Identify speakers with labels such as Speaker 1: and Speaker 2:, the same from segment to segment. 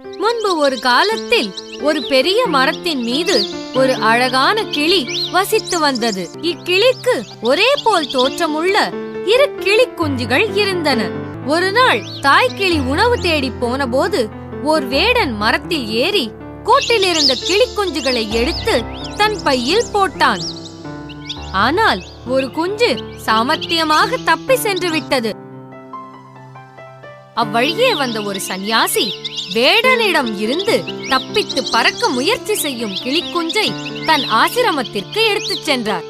Speaker 1: முன்பு ஒரு காலத்தில் ஒரு பெரிய மரத்தின் மீது ஒரு அழகான கிளி வசித்து வந்தது. இக்கிளிக்கு ஒரே போல் தோற்றமுள்ள 2 கிளி குஞ்சுகள் இருந்தன. ஒரு நாள் தாய்க்கிளி உணவு தேடி போன போது ஓர் வேடன் மரத்தில் ஏறி கூட்டில் இருந்த கிளி குஞ்சுகளை எடுத்து தன் பையில் போட்டான். ஆனால் ஒரு குஞ்சு சாமர்த்தியமாக தப்பி சென்று விட்டது. அவ்வழியே வந்த ஒரு சன்னியாசி வேடனிடம் இருந்து தப்பித்து பறக்க முயற்சி செய்யும் கிளிக்குஞ்சை தன் ஆசிரமத்திற்கு எடுத்துச் சென்றார்.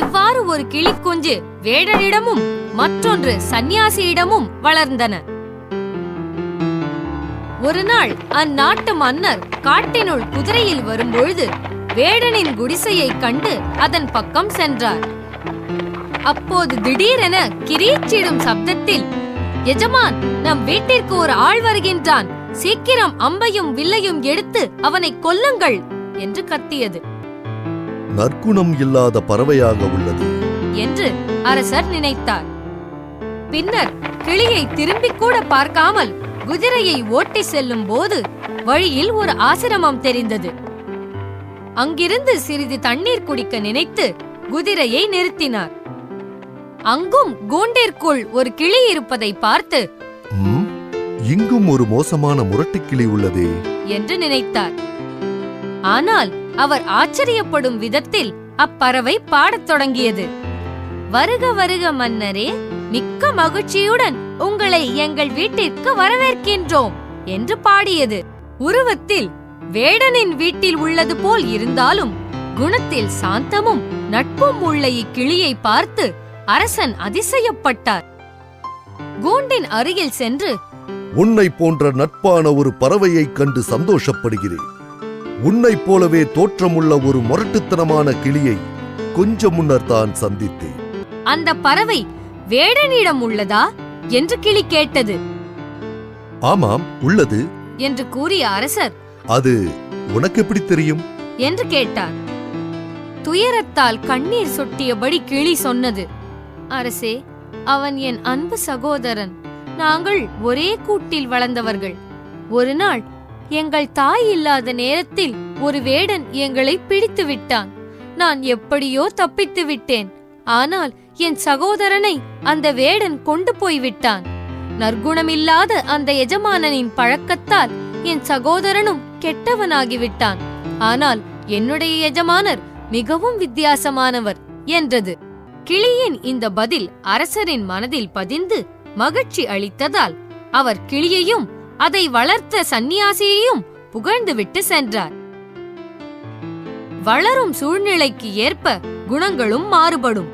Speaker 1: இவ்வாறு ஒரு கிளிக்குஞ்சு வேடனிடமும் மற்றொன்று சன்னியாசியிடமும் வளர்ந்தன. ஒரு நாள் அந்நாட்டு மன்னர் காட்டினுள் குதிரையில் வரும்பொழுது வேடனின் குடிசையை கண்டு அதன் பக்கம் சென்றார். அப்போது திடீரென கிரீச்சிடும் சப்தத்தில், எஜமான், நம் வீட்டிற்கு ஒரு ஆள் வருகின்றான், சீக்கிரம் அம்பையும் வில்லையும் எடுத்து அவனை கொல்லுங்கள் என்று கத்தியது.
Speaker 2: நற்குணம் இல்லாத பறவையாக உள்ளது
Speaker 1: என்று அரசர் நினைத்தார். பின்னர் கிளியை திரும்பி கூட பார்க்காமல் குதிரையை ஓட்டி செல்லும் போது வழியில் ஒரு ஆசிரமம் தெரிந்தது. அங்கிருந்து சிறிது தண்ணீர் குடிக்க நினைத்து குதிரையை நிறுத்தினார். அங்கும் கூண்டிற்குள் ஒரு கிளி இருப்பதை பார்த்து,
Speaker 2: இங்கும் ஒரு மோசமான முரட்டுக்கிளி உள்ளதே
Speaker 1: என்று நினைத்தார். ஆனால் அவர் ஆச்சரியப்படும் விதத்தில் அப்பறவை பாடத் தொடங்கியது. வருக வருக மன்னரே, மிக்க மகிழ்ச்சியுடன் உங்களை எங்கள் வீட்டிற்கு வரவேற்கின்றோம் என்று பாடியது. உருவத்தில் வேடனின் வீட்டில் உள்ளது போல் இருந்தாலும் குணத்தில் சாந்தமும் நட்பும் உள்ள இக்கிளியை பார்த்து அரசன் அதிசயப்பட்டார். கூண்டின் அருகில் சென்று,
Speaker 2: உன்னை போன்ற நட்பான ஒரு பறவையைக் கண்டு சந்தோஷப்படுகிறேன். உன்னைப் போலவே தோற்றமுள்ள ஒரு முரட்டுத்தனமான கிளியை கொஞ்சம் முன்னர் தான் சந்தித்தேன்.
Speaker 1: அந்த பறவை வேடனிடம் உள்ளதா என்று கிளி கேட்டது.
Speaker 2: ஆமாம், உள்ளது
Speaker 1: என்று கூறிய அரசர்,
Speaker 2: அது உனக்கு எப்படி தெரியும்
Speaker 1: என்று கேட்டார். துயரத்தால் கண்ணீர் சொட்டியபடி கிளி சொன்னது, அரசே, அவன் என் அன்பு சகோதரன். நாங்கள் ஒரே கூட்டில் வளர்ந்தவர்கள். ஒரு நாள் எங்கள் தாய் இல்லாத நேரத்தில் ஒரு வேடன் எங்களை பிடித்து விட்டான். நான் எப்படியோ தப்பித்து விட்டேன். ஆனால் என் சகோதரனை அந்த வேடன் கொண்டு போய் விட்டான். நற்குணமில்லாத அந்த எஜமானனின் பழக்கத்தால் என் சகோதரனும் கெட்டவனாகிவிட்டான். ஆனால் என்னுடைய எஜமானர் மிகவும் வித்தியாசமானவர் என்றது. கிளியின் இந்த பதில் அரசரின் மனதில் பதிந்து மகிழ்ச்சி அளித்ததால் அவர் கிளியையும் அதை வளர்த்த சந்நியாசியையும் புகழ்ந்துவிட்டு சென்றார். வளரும் சூழ்நிலைக்கு ஏற்ப குணங்களும் மாறுபடும்.